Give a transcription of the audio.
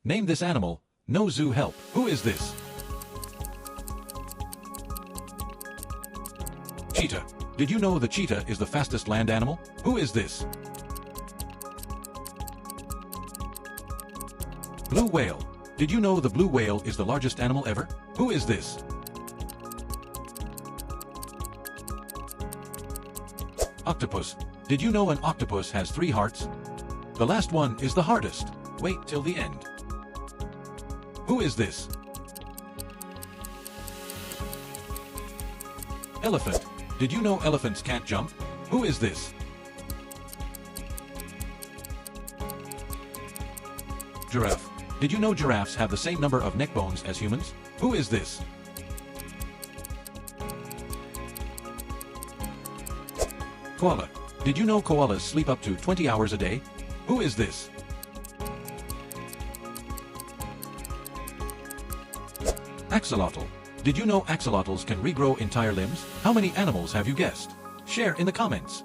Name this animal. No zoo help. Who is this? Cheetah. Did you know the cheetah is the fastest land animal? Who is this? Blue whale. Did you know the blue whale is the largest animal ever? Who is this? Octopus. Did you know an octopus has 3 hearts? The last one is the hardest. Wait till the end. Who is this? Elephant. Did you know elephants can't jump? Who is this? Giraffe. Did you know giraffes have the same number of neck bones as humans? Who is this? Koala. Did you know koalas sleep up to 20 hours a day? Who is this? Axolotl. Did you know axolotls can regrow entire limbs? How many animals have you guessed? Share in the comments.